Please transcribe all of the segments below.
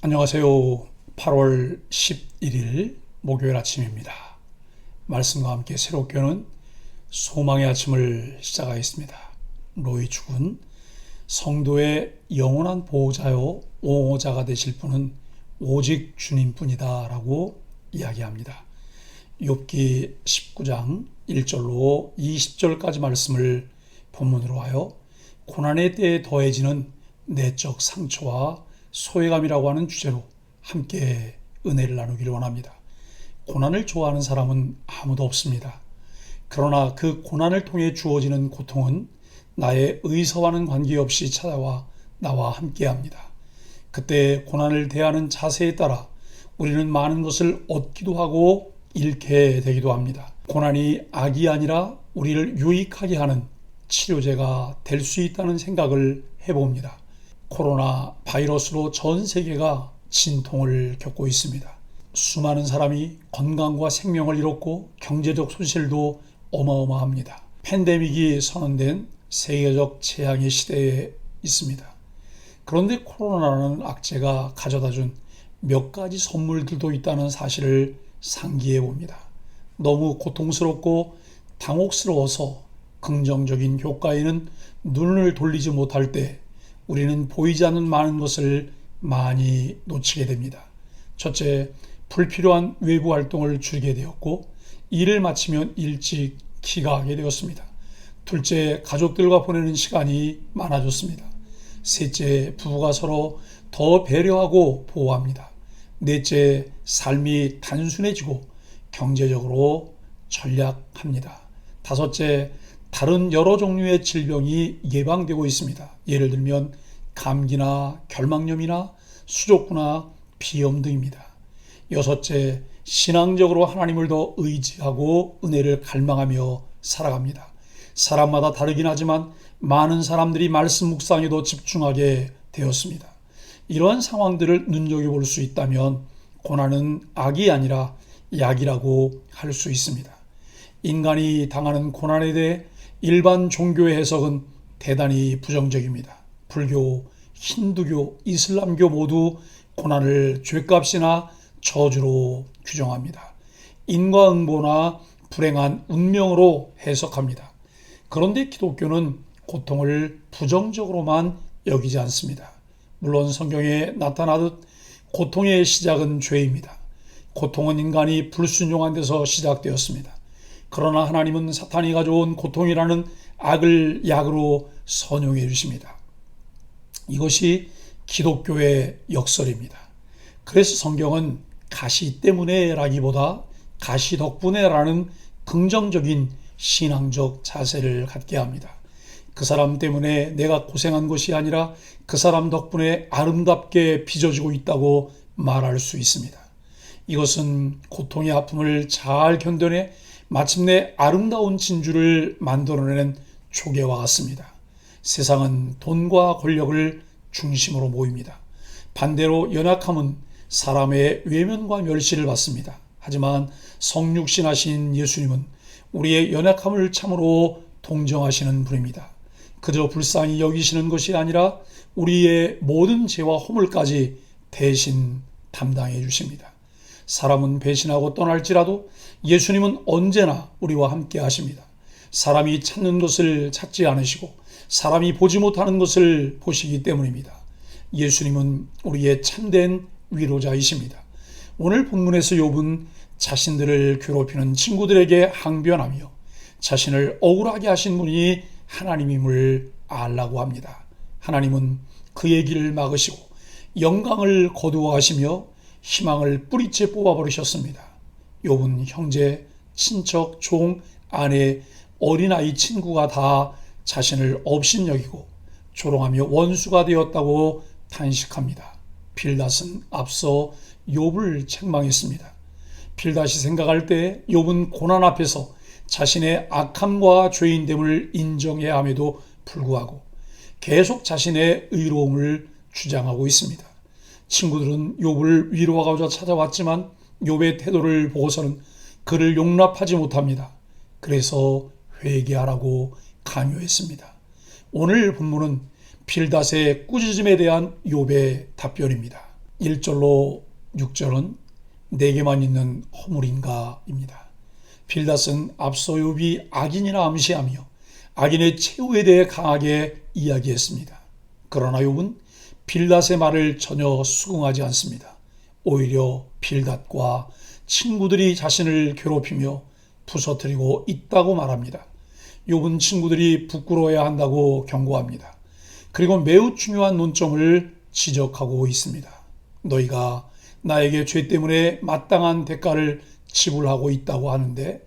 안녕하세요. 8월 11일 목요일 아침입니다. 말씀과 함께 새롭게 오는 소망의 아침을 시작하겠습니다. 로이 축은 성도의 영원한 보호자요 옹호자가 되실 분은 오직 주님뿐이다 라고 이야기합니다. 욥기 19장 1절로 20절까지 말씀을 본문으로 하여 고난의 때에 더해지는 내적 상처와 소외감이라고 하는 주제로 함께 은혜를 나누기를 원합니다. 고난을 좋아하는 사람은 아무도 없습니다. 그러나 그 고난을 통해 주어지는 고통은 나의 의사와는 관계없이 찾아와 나와 함께합니다. 그때 고난을 대하는 자세에 따라 우리는 많은 것을 얻기도 하고 잃게 되기도 합니다. 고난이 악이 아니라 우리를 유익하게 하는 치료제가 될 수 있다는 생각을 해봅니다. 코로나 바이러스로 전 세계가 진통을 겪고 있습니다. 수많은 사람이 건강과 생명을 잃었고 경제적 손실도 어마어마합니다. 팬데믹이 선언된 세계적 재앙의 시대에 있습니다. 그런데 코로나라는 악재가 가져다준 몇 가지 선물들도 있다는 사실을 상기해 봅니다. 너무 고통스럽고 당혹스러워서 긍정적인 효과에는 눈을 돌리지 못할 때 우리는 보이지 않는 많은 것을 많이 놓치게 됩니다. 첫째, 불필요한 외부 활동을 줄이게 되었고 일을 마치면 일찍 귀가하게 되었습니다. 둘째, 가족들과 보내는 시간이 많아졌습니다. 셋째, 부부가 서로 더 배려하고 보호합니다. 넷째, 삶이 단순해지고 경제적으로 전략합니다. 다섯째, 다른 여러 종류의 질병이 예방되고 있습니다. 예를 들면 감기나 결막염이나 수족구나 비염 등입니다. 여섯째, 신앙적으로 하나님을 더 의지하고 은혜를 갈망하며 살아갑니다. 사람마다 다르긴 하지만 많은 사람들이 말씀 묵상에 더 집중하게 되었습니다. 이러한 상황들을 눈여겨볼 수 있다면 고난은 악이 아니라 약이라고 할 수 있습니다. 인간이 당하는 고난에 대해 일반 종교의 해석은 대단히 부정적입니다. 불교, 힌두교, 이슬람교 모두 고난을 죗값이나 저주로 규정합니다. 인과응보나 불행한 운명으로 해석합니다. 그런데 기독교는 고통을 부정적으로만 여기지 않습니다. 물론 성경에 나타나듯 고통의 시작은 죄입니다. 고통은 인간이 불순종한 데서 시작되었습니다. 그러나 하나님은 사탄이 가져온 고통이라는 악을 약으로 선용해 주십니다. 이것이 기독교의 역설입니다. 그래서 성경은 가시 때문에 라기보다 가시 덕분에 라는 긍정적인 신앙적 자세를 갖게 합니다. 그 사람 때문에 내가 고생한 것이 아니라 그 사람 덕분에 아름답게 빚어지고 있다고 말할 수 있습니다. 이것은 고통의 아픔을 잘 견뎌내 마침내 아름다운 진주를 만들어내는 조개와 같습니다. 세상은 돈과 권력을 중심으로 모입니다. 반대로 연약함은 사람의 외면과 멸시를 받습니다. 하지만 성육신하신 예수님은 우리의 연약함을 참으로 동정하시는 분입니다. 그저 불쌍히 여기시는 것이 아니라 우리의 모든 죄와 허물까지 대신 담당해 주십니다. 사람은 배신하고 떠날지라도 예수님은 언제나 우리와 함께 하십니다. 사람이 찾는 것을 찾지 않으시고 사람이 보지 못하는 것을 보시기 때문입니다. 예수님은 우리의 참된 위로자이십니다. 오늘 본문에서 욥은 자신들을 괴롭히는 친구들에게 항변하며 자신을 억울하게 하신 분이 하나님임을 알라고 합니다. 하나님은 그의 길을 막으시고 영광을 거두어 가시며 희망을 뿌리째 뽑아버리셨습니다. 욥은 형제, 친척, 종, 아내, 어린아이, 친구가 다 자신을 업신여기고 조롱하며 원수가 되었다고 탄식합니다. 빌닷은 앞서 욥을 책망했습니다. 빌닷이 생각할 때 욥은 고난 앞에서 자신의 악함과 죄인됨을 인정해야 함에도 불구하고 계속 자신의 의로움을 주장하고 있습니다. 친구들은 욥을 위로하고자 찾아왔지만 욥의 태도를 보고서는 그를 용납하지 못합니다. 그래서 회개하라고 강요했습니다. 오늘 본문은 빌닷의 꾸짖음에 대한 욥의 답변입니다. 1절로 6절은 내게만 있는 허물인가입니다. 빌닷은 앞서 욥이 악인이라 암시하며 악인의 최후에 대해 강하게 이야기했습니다. 그러나 욥은 빌닷의 말을 전혀 수긍하지 않습니다. 오히려 빌닷과 친구들이 자신을 괴롭히며 부서뜨리고 있다고 말합니다. 욥은 친구들이 부끄러워야 한다고 경고합니다. 그리고 매우 중요한 논점을 지적하고 있습니다. 너희가 나에게 죄 때문에 마땅한 대가를 지불하고 있다고 하는데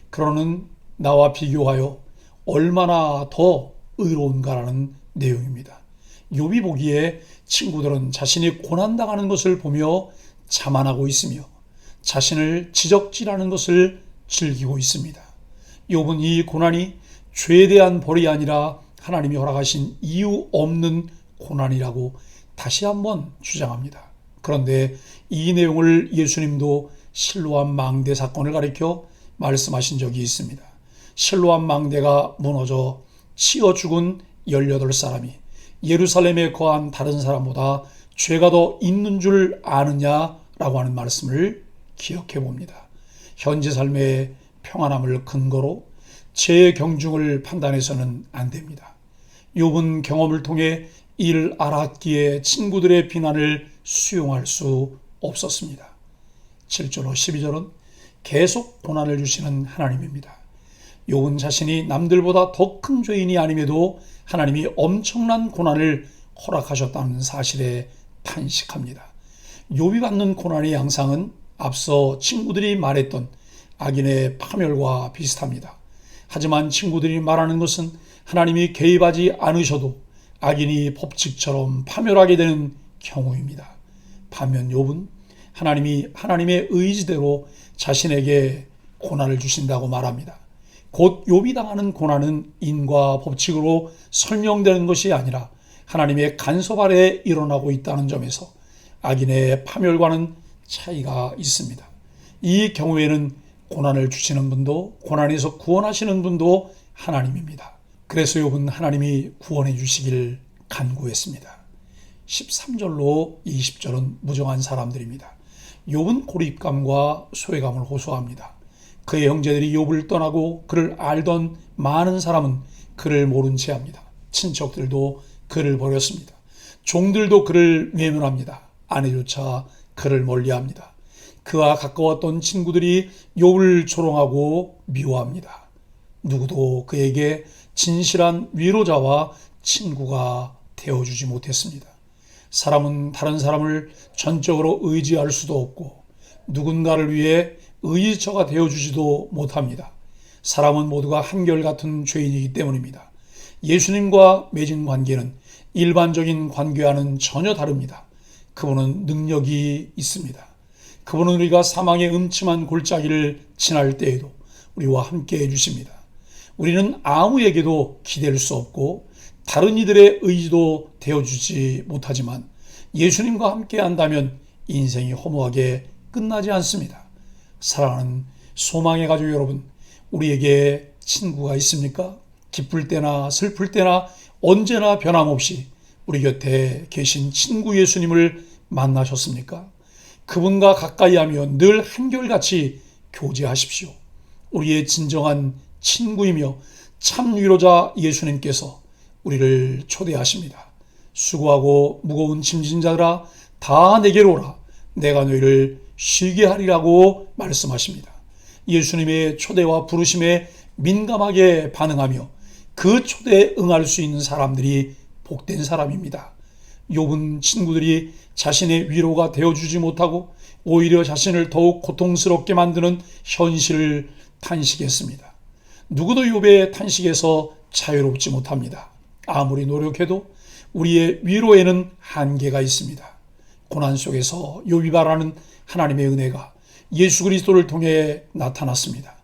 그러는 나와 비교하여 얼마나 더 의로운가라는 내용입니다. 욥이 보기에 친구들은 자신이 고난당하는 것을 보며 자만하고 있으며 자신을 지적질하는 것을 즐기고 있습니다. 욥은 이 고난이 죄에 대한 벌이 아니라 하나님이 허락하신 이유 없는 고난이라고 다시 한번 주장합니다. 그런데 이 내용을 예수님도 실로암 망대 사건을 가리켜 말씀하신 적이 있습니다. 실로암 망대가 무너져 치어 죽은 18사람이 예루살렘에 거한 다른 사람보다 죄가 더 있는 줄 아느냐라고 하는 말씀을 기억해 봅니다. 현재 삶의 평안함을 근거로 죄의 경중을 판단해서는 안 됩니다. 욥은 경험을 통해 이를 알았기에 친구들의 비난을 수용할 수 없었습니다. 7절로 12절은 계속 고난을 주시는 하나님입니다. 욥은 자신이 남들보다 더 큰 죄인이 아님에도 하나님이 엄청난 고난을 허락하셨다는 사실에 탄식합니다. 욥이 받는 고난의 양상은 앞서 친구들이 말했던 악인의 파멸과 비슷합니다. 하지만 친구들이 말하는 것은 하나님이 개입하지 않으셔도 악인이 법칙처럼 파멸하게 되는 경우입니다. 반면 욥은 하나님이 하나님의 의지대로 자신에게 고난을 주신다고 말합니다. 곧 욥이 당하는 고난은 인과 법칙으로 설명되는 것이 아니라 하나님의 간섭 아래에 일어나고 있다는 점에서 악인의 파멸과는 차이가 있습니다. 이 경우에는 고난을 주시는 분도 고난에서 구원하시는 분도 하나님입니다. 그래서 욥은 하나님이 구원해 주시길 간구했습니다. 13절로 20절은 무정한 사람들입니다. 욥은 고립감과 소외감을 호소합니다. 그의 형제들이 욥을 떠나고 그를 알던 많은 사람은 그를 모른 채 합니다. 친척들도 그를 버렸습니다. 종들도 그를 외면합니다. 아내조차 그를 멀리합니다. 그와 가까웠던 친구들이 욥을 조롱하고 미워합니다. 누구도 그에게 진실한 위로자와 친구가 되어주지 못했습니다. 사람은 다른 사람을 전적으로 의지할 수도 없고 누군가를 위해 의지처가 되어주지도 못합니다. 사람은 모두가 한결같은 죄인이기 때문입니다. 예수님과 맺은 관계는 일반적인 관계와는 전혀 다릅니다. 그분은 능력이 있습니다. 그분은 우리가 사망의 음침한 골짜기를 지날 때에도 우리와 함께 해주십니다. 우리는 아무에게도 기댈 수 없고 다른 이들의 의지도 되어주지 못하지만 예수님과 함께 한다면 인생이 허무하게 끝나지 않습니다. 사랑하는 소망의 가족 여러분, 우리에게 친구가 있습니까? 기쁠 때나 슬플 때나 언제나 변함없이 우리 곁에 계신 친구 예수님을 만나셨습니까? 그분과 가까이 하며 늘 한결같이 교제하십시오. 우리의 진정한 친구이며 참 위로자 예수님께서 우리를 초대하십니다. 수고하고 무거운 짐진 자들아 다 내게로 오라. 내가 너희를 쉬게 하리라고 말씀하십니다. 예수님의 초대와 부르심에 민감하게 반응하며 그 초대에 응할 수 있는 사람들이 복된 사람입니다. 욥은 친구들이 자신의 위로가 되어주지 못하고 오히려 자신을 더욱 고통스럽게 만드는 현실을 탄식했습니다. 누구도 욥의 탄식에서 자유롭지 못합니다. 아무리 노력해도 우리의 위로에는 한계가 있습니다. 고난 속에서 욥이 바라는 하나님의 은혜가 예수 그리스도를 통해 나타났습니다.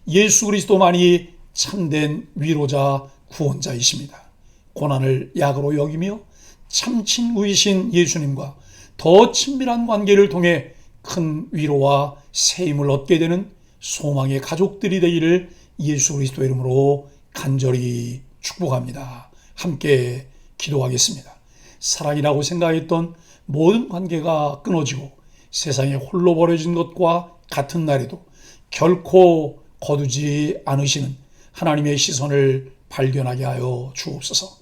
예수 그리스도만이 참된 위로자 구원자이십니다. 고난을 약으로 여기며 참 친구이신 예수님과 더 친밀한 관계를 통해 큰 위로와 세임을 얻게 되는 소망의 가족들이 되기를 예수 그리스도 이름으로 간절히 축복합니다. 함께 기도하겠습니다. 사랑이라고 생각했던 모든 관계가 끊어지고 세상에 홀로 버려진 것과 같은 날에도 결코 거두지 않으시는 하나님의 시선을 발견하게 하여 주옵소서.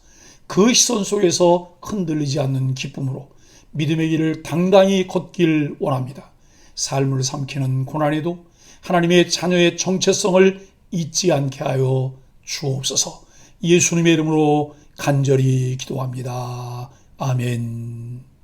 그 시선 속에서 흔들리지 않는 기쁨으로 믿음의 길을 당당히 걷길 원합니다. 삶을 삼키는 고난에도 하나님의 자녀의 정체성을 잊지 않게 하여 주옵소서. 예수님의 이름으로 간절히 기도합니다. 아멘.